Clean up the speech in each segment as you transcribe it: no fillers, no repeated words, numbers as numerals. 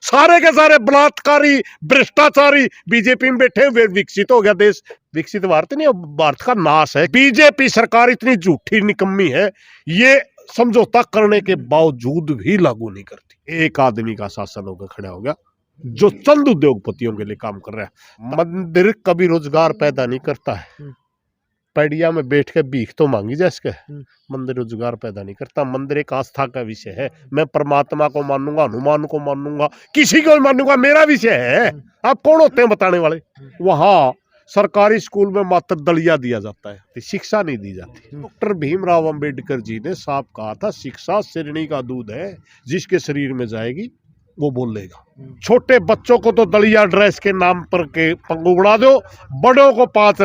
सारे के सारे बलात्कारी भ्रष्टाचारी बीजेपी में बैठे हुए। विकसित हो गया देश। विकसित भारत नहीं, भारत का नाश है। बीजेपी सरकार इतनी झूठी निकम्मी है, ये समझौता करने के बावजूद भी लागू नहीं करती। एक आदमी का शासन होकर खड़ा हो गया जो चंद उद्योगपतियों के लिए काम कर रहा है। मंदिर कभी रोजगार पैदा नहीं करता है। पैडिया में बैठ के भीख तो मांगी जा इसके, मंदिर रोजगार पैदा नहीं करता। मंदिर एक आस्था का विषय है। मैं परमात्मा को मानूंगा, हनुमान को मानूंगा, किसी को मानूंगा, मेरा विषय है। आप कौन होते हैं बताने वाले? वहां सरकारी स्कूल में मात्र दलिया दिया जाता है, शिक्षा नहीं दी जाती। डॉक्टर भीमराव अंबेडकर जी ने साफ कहा था, शिक्षा श्रेणी का दूध है, जिसके शरीर में जाएगी वो बोलेगा। छोटे बच्चों को तो दलिया ड्रेस के नाम पर के पंगु बना दो, बड़ों को 5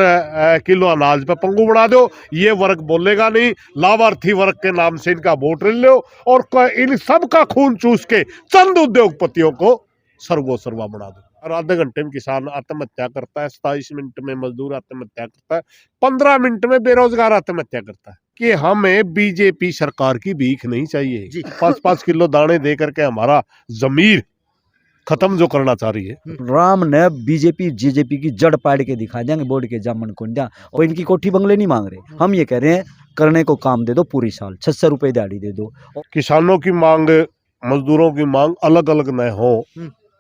किलो अनाज पे पंगु बना दो, ये वर्ग बोलेगा नहीं। लाभार्थी वर्ग के नाम से इनका वोट ले लो और इन सब का खून चूस के चंद उद्योगपतियों को सर्वोसर्वा बना दो। और आधे घंटे में किसान आत्महत्या करता है, 27 मिनट में मजदूर आत्महत्या करता है, 15 मिनट में बेरोजगार आत्महत्या करता है। कि हमें बीजेपी सरकार की भीख नहीं चाहिए। 5-5 किलो दाने दे करके हमारा जमीर खत्म जो करना चाह रही है। राम ने बीजेपी जेजेपी की जड़ पाड़ के दिखा देंगे बोर्ड के जामन को और इनकी कोठी बंगले नहीं मांग रहे। हम ये कह रहे हैं करने को काम दे दो, पूरी साल 600 रुपए दिहाड़ी दे दो। किसानों की मांग, मजदूरों की मांग अलग अलग न हो,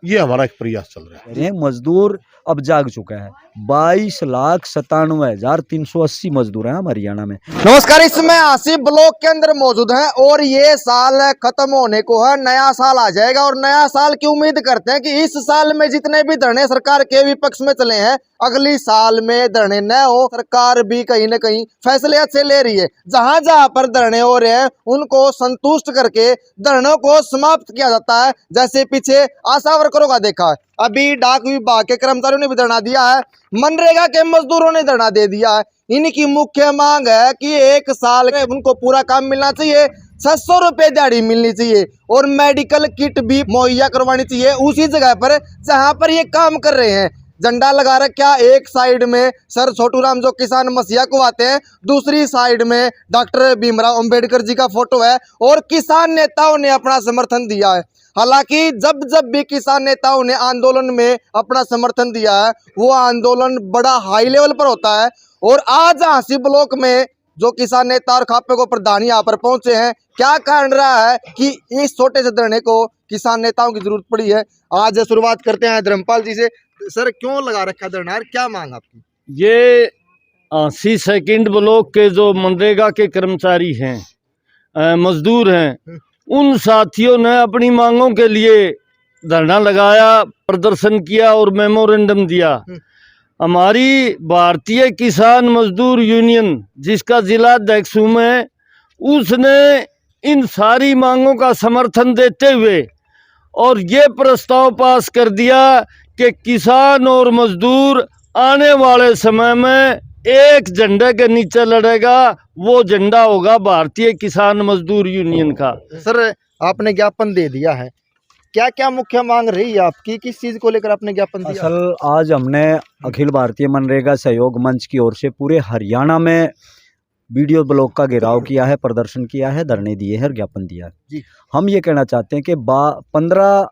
ये हमारा एक प्रयास चल रहा है। मजदूर अब जाग चुका है। 22,97,380 मजदूर हैं हमारे हरियाणा में। नमस्कार, इसमें आसिफ ब्लॉक के अंदर मौजूद हैं और ये साल खत्म होने को है, नया साल आ जाएगा और नया साल की उम्मीद करते हैं कि इस साल में जितने भी धरने सरकार के विपक्ष में चले हैं, अगली साल में धरने न हो। सरकार भी कहीं न कहीं फैसले अच्छे ले रही है। जहां जहां पर धरने हो रहे हैं उनको संतुष्ट करके धरनों को समाप्त किया जाता है। जैसे पीछे आशा वर्करों का देखा है, अभी डाक विभाग के कर्मचारियों ने भी धरना दिया है, मनरेगा के मजदूरों ने धरना दे दिया है। इनकी मुख्य मांग है कि 1 साल में उनको पूरा काम मिलना चाहिए, 600 रुपए दिहाड़ी मिलनी चाहिए और मेडिकल किट भी मुहैया करवानी चाहिए उसी जगह पर जहां पर ये काम कर रहे हैं। झंडा लगा रखा, एक साइड में सर छोटू राम जो किसान मसीहा को आते हैं, दूसरी साइड में डॉक्टर भीमराव अंबेडकर जी का फोटो है और किसान नेताओं ने अपना समर्थन दिया है। हालांकि जब जब भी किसान नेताओं ने आंदोलन में अपना समर्थन दिया है, वो आंदोलन बड़ा हाई लेवल पर होता है। और आज आसिफ ब्लॉक में जो किसान नेता और खापे को प्रधान यहाँ पर पहुंचे हैं, क्या कारण रहा है कि इस छोटे से धरने को किसान नेताओं की जरूरत पड़ी है? आज शुरुआत करते हैं धर्मपाल जी से। सर, क्यों लगा रखा धरना, क्या मांग आपकी? ये 80 सेकंड ब्लॉक के जो मनरेगा के कर्मचारी हैं, मजदूर हैं, उन साथियों ने अपनी मांगों के लिए धरना लगाया, प्रदर्शन किया और मेमोरेंडम दिया। हमारी भारतीय किसान मजदूर यूनियन, जिसका जिला अध्यक्ष हूं मैं, उसने इन सारी मांगों का समर्थन देते हुए और ये प्रस्ताव पास कर दिया कि किसान और मजदूर आने वाले समय में एक झंडे के नीचे लड़ेगा। वो झंडा होगा भारतीय किसान मजदूर यूनियन का। सर, आपने ज्ञापन दे दिया है, क्या क्या मुख्य मांग रही है आपकी, किस चीज को लेकर आपने ज्ञापन दिया? असल आज हमने अखिल भारतीय मनरेगा सहयोग मंच की ओर से पूरे हरियाणा में वीडियो ब्लॉक का घेराव किया है, प्रदर्शन किया है, धरने दिए हैं और ज्ञापन दिया है। हम ये कहना चाहते हैं कि 15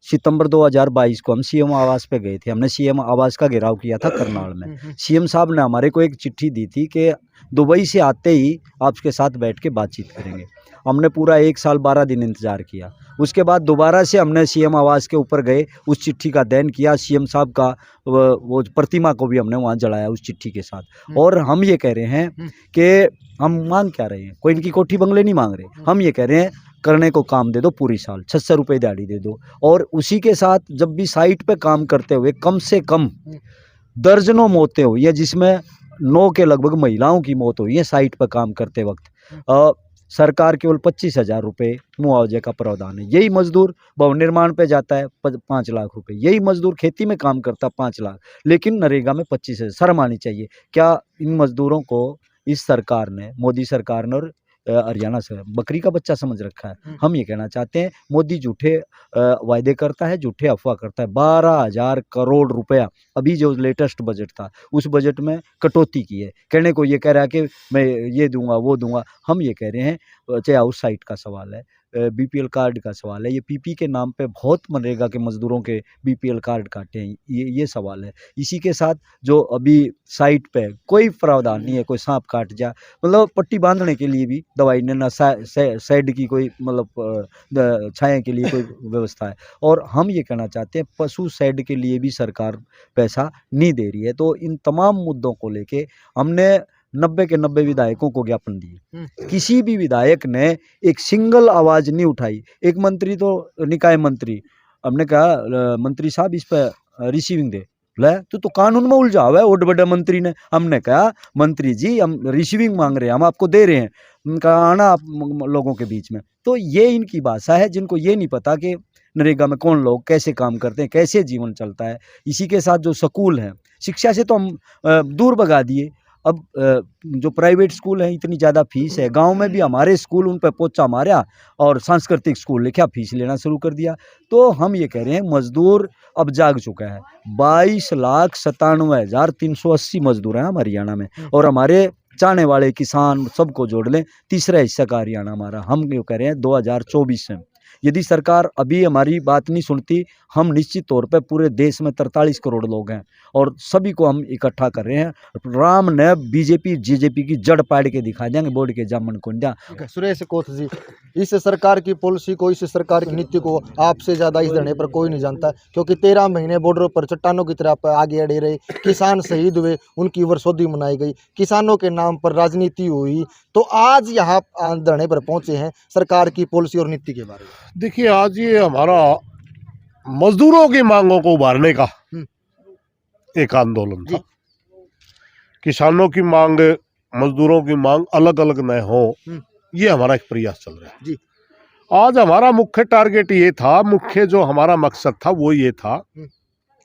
सितंबर 2022 को हम सीएम आवास पे गए थे। हमने सीएम आवास का घेराव किया था करनाल में। सीएम साहब ने हमारे को एक चिट्ठी दी थी कि दुबई से आते ही आपके साथ बैठ के बातचीत करेंगे। हमने पूरा 1 साल 12 दिन इंतजार किया। उसके बाद दोबारा से हमने सीएम आवास के ऊपर गए, उस चिट्ठी का अध्ययन किया, सीएम साहब का वो प्रतिमा को भी हमने वहाँ जलाया उस चिट्ठी के साथ। और हम ये कह रहे हैं कि हम मांग क्या रहे हैं, कोई इनकी कोठी बंगले नहीं मांग रहे। हम ये कह रहे हैं करने को काम दे दो, पूरी साल 600 रुपए दिहाड़ी दे दो। और उसी के साथ जब भी साइट पे काम करते हुए कम से कम दर्जनों मौतें हुई है, जिसमें 9 के लगभग महिलाओं की मौत हुई है साइट पर काम करते वक्त, सरकार केवल 25,000 रुपये मुआवजे का प्रावधान है। यही मजदूर भवन निर्माण पे जाता है 5 लाख रुपए, यही मजदूर खेती में काम करता है 5 लाख, लेकिन नरेगा में 25,000। शर्म आनी चाहिए। क्या इन मजदूरों को इस सरकार ने, मोदी सरकार ने और हरियाणा से बकरी का बच्चा समझ रखा है? हम ये कहना चाहते हैं मोदी झूठे वायदे करता है, झूठे अफवाह करता है। 12,000 करोड़ रुपया अभी जो लेटेस्ट बजट था उस बजट में कटौती की है। कहने को ये कह रहा है कि मैं ये दूंगा वो दूंगा। हम ये कह रहे हैं, चाहे हाउस साइट का सवाल है, बीपीएल कार्ड का सवाल है। ये पीपी के नाम पे बहुत मनरेगा के मजदूरों के बीपीएल कार्ड काटे हैं, ये सवाल है। इसी के साथ जो अभी साइट पे कोई प्रावधान नहीं है, कोई सांप काट जा मतलब पट्टी बांधने के लिए भी दवाई ने ना शेड की कोई मतलब छाया के लिए कोई व्यवस्था है। और हम ये कहना चाहते हैं पशु शेड के लिए भी सरकार पैसा नहीं दे रही है। तो इन तमाम मुद्दों को लेके हमने 90 के 90 विधायकों को ज्ञापन दिए, किसी भी विधायक ने एक सिंगल आवाज नहीं उठाई। एक मंत्री तो निकाय मंत्री, हमने कहा मंत्री साहब इस पर रिसीविंग दे, ले तो कानून में उलझा हुआ है वो बड़े मंत्री ने। हमने कहा मंत्री जी हम रिसीविंग मांग रहे हैं, हम आपको दे रहे हैं, उनका आना आप लोगों के बीच में। तो ये इनकी भाषा है, जिनको ये नहीं पता कि नरेगा में कौन लोग कैसे काम करते हैं, कैसे जीवन चलता है। इसी के साथ जो स्कूल हैं, शिक्षा से तो हम दूर भगा दिए। अब जो प्राइवेट स्कूल हैं इतनी ज़्यादा फीस है, गांव में भी हमारे स्कूल उन पर पोचा मारा और सांस्कृतिक स्कूल लिखा, फीस लेना शुरू कर दिया। तो हम ये कह रहे हैं मजदूर अब जाग चुका है। 22,97,380 मजदूर हैं हम हरियाणा में, और हमारे चाहने वाले किसान सबको जोड़ लें तीसरा हिस्सा का हरियाणा हमारा। हम ये कह रहे हैं 2024 में यदि सरकार अभी हमारी बात नहीं सुनती, हम निश्चित तौर पे पूरे देश में 43 करोड़ लोग हैं और सभी को हम इकट्ठा कर रहे हैं। राम ने बीजेपी जेजेपी की जड़ पाड़ के दिखा देंगे, बोर्ड के जामन कुंडा। सुरेश कोथ जी, इस सरकार की पॉलिसी को, इस सरकार की नीति को आपसे ज्यादा इस धरने पर कोई नहीं जानता, क्योंकि 13 महीने बॉर्डर पर चट्टानों की तरह आगे अड़े रहे, किसान शहीद हुए, उनकी वर्षोत्सव मनाई गई, किसानों के नाम पर राजनीति हुई। तो आज यहाँ धरने पर पहुंचे हैं सरकार की पॉलिसी और नीति के बारे में। देखिए, आज ये हमारा मजदूरों की मांगों को उभारने का एक आंदोलन था। किसानों की मांग, मजदूरों की मांग अलग अलग न हो, ये हमारा एक प्रयास चल रहा है। आज हमारा मुख्य टारगेट ये था, मुख्य जो हमारा मकसद था वो ये था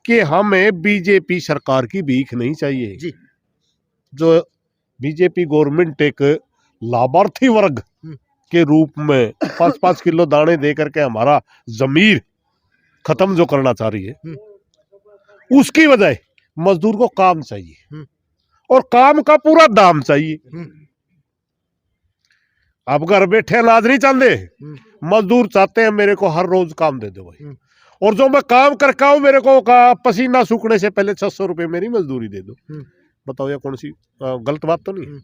कि हमें बीजेपी सरकार की भीख नहीं चाहिए। जो बीजेपी गवर्नमेंट एक लाभार्थी वर्ग के रूप में 5-5 किलो दाने दे करके हमारा जमीर खत्म जो करना चाह रही है, उसकी वजह मजदूर को काम चाहिए और काम का पूरा दाम चाहिए। आप घर बैठे अनाज नहीं चाहते, मजदूर चाहते हैं मेरे को हर रोज काम दे दो भाई, और जो मैं काम करके आऊं मेरे को पसीना सूखने से पहले 600 रुपए मेरी मजदूरी दे दो। बताओ ये कौन सी गलत बात तो नहीं।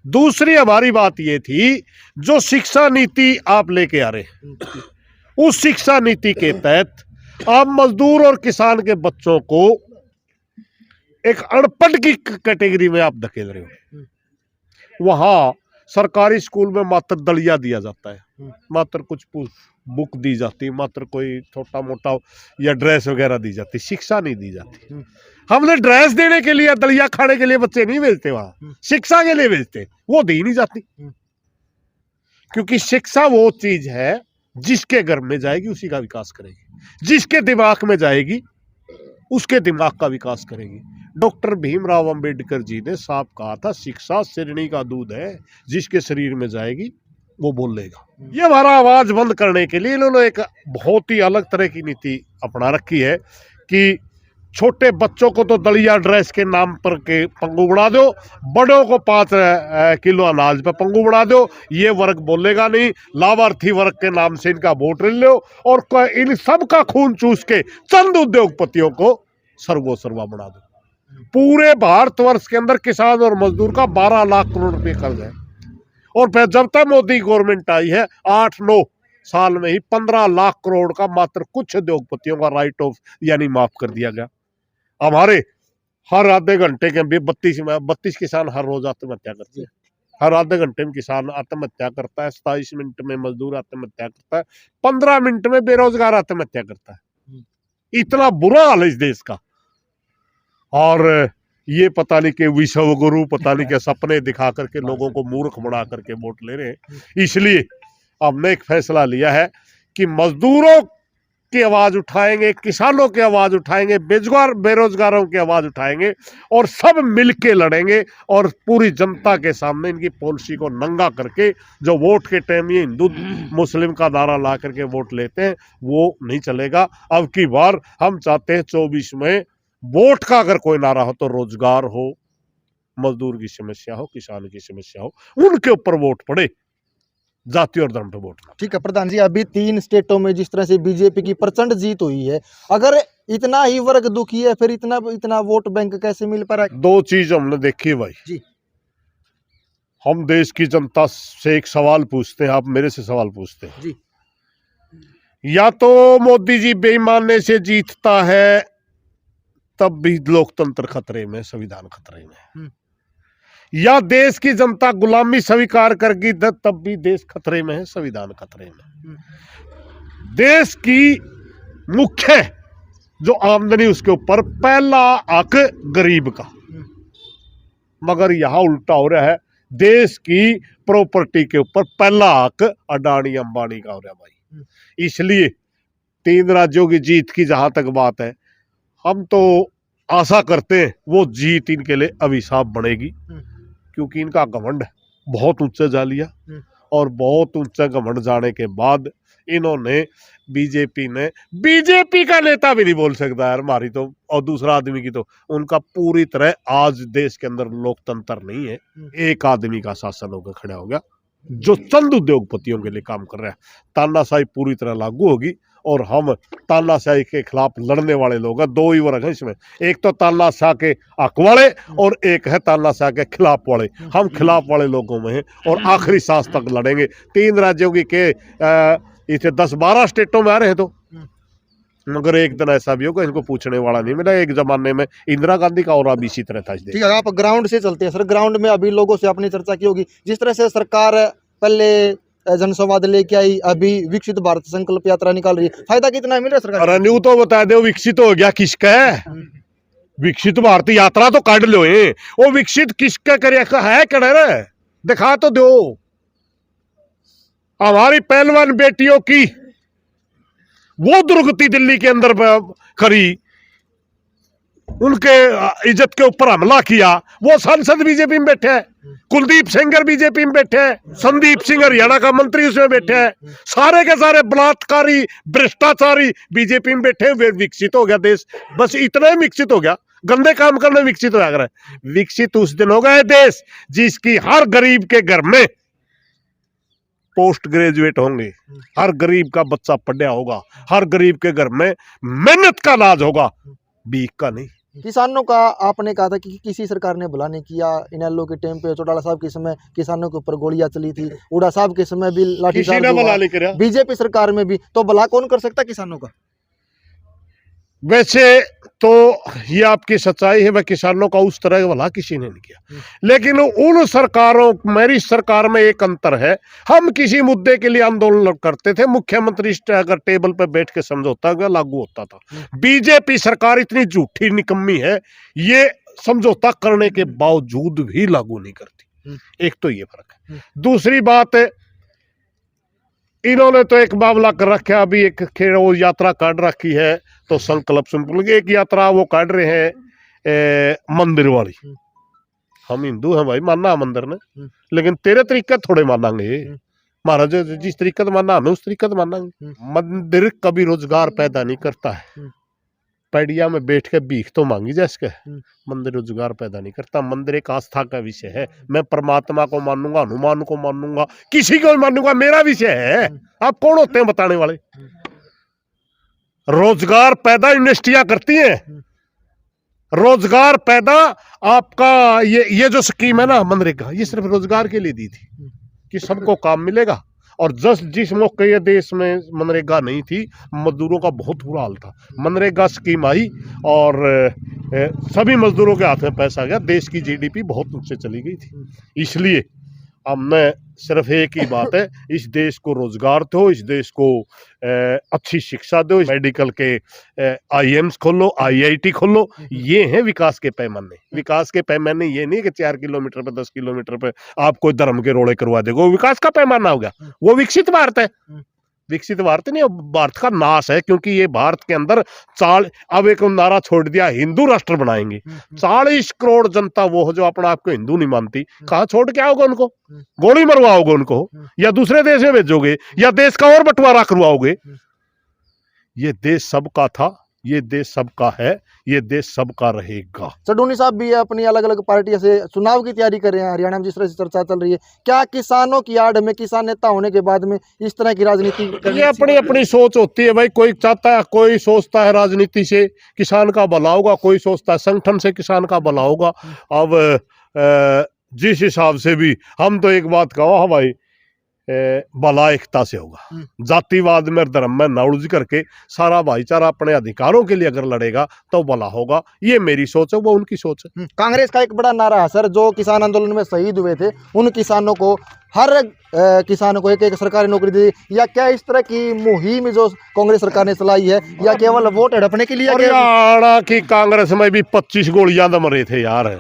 दूसरी हमारी बात ये थी, जो शिक्षा नीति आप लेके आ रहे हैं, उस शिक्षा नीति के तहत आप मजदूर और किसान के बच्चों को एक अनपढ़ की कैटेगरी में आप धकेल रहे हो। वहां सरकारी स्कूल में मात्र दलिया दिया जाता है, मात्र कुछ बुक दी जाती, मात्र कोई छोटा मोटा या ड्रेस वगैरह दी जाती, शिक्षा नहीं दी जाती। हमने ड्रेस देने के लिए, दलिया खाने के लिए बच्चे नहीं भेजते, वहां शिक्षा के लिए भेजते, वो दी नहीं जाती। क्योंकि शिक्षा वो चीज है जिसके घर में जाएगी उसी का विकास करेगी, जिसके दिमाग में जाएगी उसके दिमाग का विकास करेगी। डॉक्टर भीमराव अंबेडकर जी ने साफ कहा था, शिक्षा सिरनी का दूध है, जिसके शरीर में जाएगी वो बोल लेगा। ये हमारा आवाज बंद करने के लिए इन्होंने एक बहुत ही अलग तरह की नीति अपना रखी है कि छोटे बच्चों को तो दलिया ड्रेस के नाम पर के पंगु बना दो, बड़ों को 5 किलो अनाज पे पंगु बना दो, ये वर्ग बोलेगा नहीं। लाभार्थी वर्ग के नाम से इनका वोट ले लो और इन सब का खून चूस के चंद उद्योगपतियों को सर्वोसर्वा बना दो। पूरे भारतवर्ष के अंदर किसान और मजदूर का 12 लाख करोड़ रुपए कर्ज है, और फिर जब तक मोदी गवर्नमेंट आई है 8-9 साल में ही 15 लाख करोड़ का मात्र कुछ उद्योगपतियों का राइट ऑफ यानी माफ कर दिया गया। हमारे हर आधे घंटे के 32 किसान हर रोज आत्महत्या करते हैं, हर आधे घंटे में किसान आत्महत्या करता है, 27 मिनट में मजदूर आत्महत्या करता है, 15 मिनट में बेरोजगार आत्महत्या करता है। इतना बुरा हाल है इस देश का। और ये पता नहीं कि विश्व गुरु पता नहीं के सपने दिखा करके लोगों को मूर्ख बना करके वोट ले रहे हैं। इसलिए हमने एक फैसला लिया है कि मजदूरों की आवाज उठाएंगे, किसानों की आवाज उठाएंगे, बेरोजगारों की आवाज उठाएंगे और सब मिलके लड़ेंगे और पूरी जनता के सामने इनकी पॉलिसी को नंगा करके, जो वोट के टाइम ये हिंदू मुस्लिम का नारा ला करके वोट लेते हैं वो नहीं चलेगा। अब की बार हम चाहते हैं 24 में वोट का अगर कोई नारा हो तो रोजगार हो, मजदूर की समस्या हो, किसान की समस्या हो, उनके ऊपर वोट पड़े। जाति और धर्म पे वोट ना। ठीक है प्रधान जी, अभी 3 स्टेटों में जिस तरह से बीजेपी की प्रचंड जीत हुई है, अगर इतना ही वर्ग दुखी है फिर इतना वोट बैंक कैसे मिल पा रहा है? 2 चीज हमने देखी भाई जी। हम देश की जनता से एक सवाल पूछते हैं, आप मेरे से सवाल पूछते हैं जी। या तो मोदी जी बेईमानी से जीतता है तब भी लोकतंत्र खतरे में, संविधान खतरे में, या देश की जनता गुलामी स्वीकार करगी तब भी देश खतरे में है, संविधान खतरे में। देश की मुख्य जो आमदनी उसके ऊपर पहला हक गरीब का, मगर यहां उल्टा हो रहा है, देश की प्रॉपर्टी के ऊपर पहला हक अडानी अंबानी का हो रहा है भाई। इसलिए 3 राज्यों की जीत की जहां तक बात है, हम तो आशा करते हैं वो जीत इनके लिए अभिशाप बनेगी, क्योंकि इनका घमंड बहुत ऊंचा जा लिया, और बहुत ऊंचा घमंड जाने के बाद इन्होंने बीजेपी का नेता भी नहीं बोल सकता यार हमारी तो, और दूसरा आदमी की तो, उनका पूरी तरह आज देश के अंदर लोकतंत्र नहीं है, एक आदमी का शासन होकर खड़ा हो गया जो चंद उद्योगपतियों के लिए काम कर रहा है। तानाशाही पूरी तरह लागू होगी, और हम तानाशाही के खिलाफ लड़ने वाले लोग हैं। 2 ही वर्ग हैं इसमें, एक तो तानाशाह के हक वाले और एक है तानाशाह के खिलाफ वाले। हम खिलाफ वाले लोगों में हैं और आखिरी सांस तक लड़ेंगे। 3 राज्यों की के इसे 10-12 स्टेटों में आ रहे हैं तो, मगर एक दिन ऐसा भी होगा इनको पूछने वाला नहीं मिला। एक जमाने में इंदिरा गांधी का और अब इसी तरह था। ठीक है, आप ग्राउंड से चलते हैं सर। ग्राउंड में अभी लोगों से आपने चर्चा की होगी, जिस तरह से सरकार पहले जनसंवाद लेके आई, अभी विकसित भारत संकल्प यात्रा निकाल रही है, फायदा कितना मिल रहा है सरकार? अरे न्यू तो बता दो विकसित हो गया किसका है? विकसित भारत यात्रा तो काट लो, वो विकसित किसका करे है करे दिखा तो दो। हमारी पहलवान बेटियों की वो दुर्गति दिल्ली के अंदर करी, उनके इज्जत के ऊपर हमला किया, वो सांसद बीजेपी में बैठे हैं, कुलदीप सेंगर बीजेपी में बैठे हैं, संदीप सिंह हरियाणा का मंत्री उसमें बैठे हैं, सारे के सारे बलात्कारी भ्रष्टाचारी बीजेपी में बैठे हुए। विकसित हो गया देश, बस इतना ही विकसित हो गया, गंदे काम करने विकसित हो गया। विकसित उस दिन हो गया देश जिसकी हर गरीब के घर में पोस्ट ग्रेजुएट होंगे, हर गरीब का बच्चा पढ़ा होगा, हर गरीब के घर में मेहनत का इलाज होगा, भीख का नहीं। किसानों का आपने कहा था कि किसी सरकार ने भला नहीं किया। इनेलो के टाइम पे चौटाला साहब के समय किसानों के ऊपर गोलियां चली थी, उड़ा साहब के समय भी लाठीचार्ज हुआ, बीजेपी सरकार में भी, तो भला कौन कर सकता किसानों का? वैसे तो ये आपकी सच्चाई है, वह किसानों का उस तरह भला किसी ने नहीं किया, लेकिन उन सरकारों, मेरी सरकार में एक अंतर है। हम किसी मुद्दे के लिए आंदोलन करते थे, मुख्यमंत्री अगर टेबल पर बैठ के समझौता लागू होता था। बीजेपी सरकार इतनी झूठी निकम्मी है, ये समझौता करने के बावजूद भी लागू नहीं करती। एक तो ये फर्क है। दूसरी बात है, इन्होंने तो एक मामला कर रखा, अभी एक खेल वो यात्रा काट रखी है, तो संकल्प सिंपल एक यात्रा वो काट रहे हैं मंदिर वाली। हम हिंदू हैं भाई, मानना है मंदिर ने, लेकिन तेरे तरीके थोड़े मानांगे, महाराज जिस तरीके से मानना हमें उस तरीके से मानांगे। मंदिर कभी रोजगार पैदा नहीं करता है, पैडिया में बैठ के भीख तो मांगी जा इसके, मंदिर रोजगार पैदा नहीं करता। मंदिर एक आस्था का विषय है, मैं परमात्मा को मानूंगा, हनुमान को मानूंगा, किसी को मानूंगा, मेरा विषय है। आप कौन होते हैं बताने वाले? रोजगार पैदा इंडस्ट्रियां करती हैं, रोजगार पैदा आपका ये जो स्कीम है ना मनरेगा, ये सिर्फ रोजगार के लिए दी थी कि सबको काम मिलेगा। और जिस मौके ये देश में मनरेगा नहीं थी, मजदूरों का बहुत बुरा हाल था। मनरेगा स्कीम आई और सभी मजदूरों के हाथ में पैसा गया, देश की जीडीपी बहुत ऊंचे चली गई थी। इसलिए हमने सिर्फ एक ही बात है, इस देश को रोजगार दो, इस देश को अच्छी शिक्षा दो, मेडिकल के आईएम्स खोलो, आईआईटी खोलो। ये है विकास के पैमाने। विकास के पैमाने ये नहीं कि 4 किलोमीटर पे 10 किलोमीटर पे आप कोई धर्म के रोड़े करवा देगा, वो विकास का पैमाना हो गया, वो विकसित भारत है। विकसित भारत नहीं, भारत का नाश है, क्योंकि ये भारत के अंदर अब एक नारा छोड़ दिया, हिंदू राष्ट्र बनाएंगे। 40 करोड़ जनता वो जो अपना आपको हिंदू नहीं मानती, कहाँ छोड़ के आओगे उनको? गोली मरवाओगे उनको, या दूसरे देश में भेजोगे, या देश का और बंटवारा करवाओगे? ये देश सबका था, ये देश सबका है, ये देश सबका रहेगा। चडूनी साहब भी है, अपनी अलग अलग पार्टियों से चुनाव की तैयारी कर रहे हैं। हरियाणा में जिस तरह से चर्चा चल रही है, क्या किसानों की आड़ में, किसान नेता होने के बाद में इस तरह की राजनीति ये अपनी अपनी सोच होती है भाई। कोई चाहता है, कोई सोचता है राजनीति से किसान का भला होगा, कोई सोचता है संगठन से किसान का भला होगा। अब जिस हिसाब से भी हम तो एक बात कहो, हाँ भाई, भला एकता से होगा। जातिवाद में, धर्म में ना उलझ करके सारा भाईचारा अपने अधिकारों के लिए अगर लड़ेगा तो भला होगा। ये मेरी सोच है, वो उनकी सोच है। कांग्रेस का एक बड़ा नारा है सर, जो किसान आंदोलन में शहीद हुए थे उन किसानों को, हर किसानों को एक एक सरकारी नौकरी दी, या क्या इस तरह की मुहिम जो कांग्रेस सरकार ने चलाई है, या केवल वोट हड़पने के लिए? हरियाणा की कांग्रेस में भी 25 गोलियां दम रहे थे यार।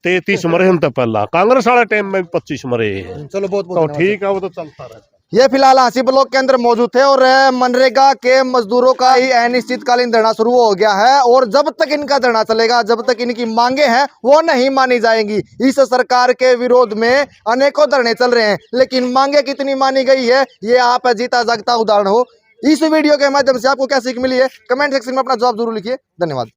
33 मरे हम तो पहला, कांग्रेस वाले टाइम में 25 मरे। चलो बहुत तो बहुत ठीक है, वो तो चलता रहता है। ये फिलहाल हांसी ब्लॉक के अंदर मौजूद थे और मनरेगा के मजदूरों का ही अनिश्चितकालीन धरना शुरू हो गया है। और जब तक इनका धरना चलेगा, जब तक इनकी मांगे हैं वो नहीं मानी जाएंगी। इस सरकार के विरोध में अनेकों धरने चल रहे हैं, लेकिन मांगे कितनी मानी गई है ये आप जीता जागता उदाहरण हो। इस वीडियो के माध्यम से आपको क्या सीख मिली है, कमेंट सेक्शन में अपना जवाब जरूर लिखिए। धन्यवाद।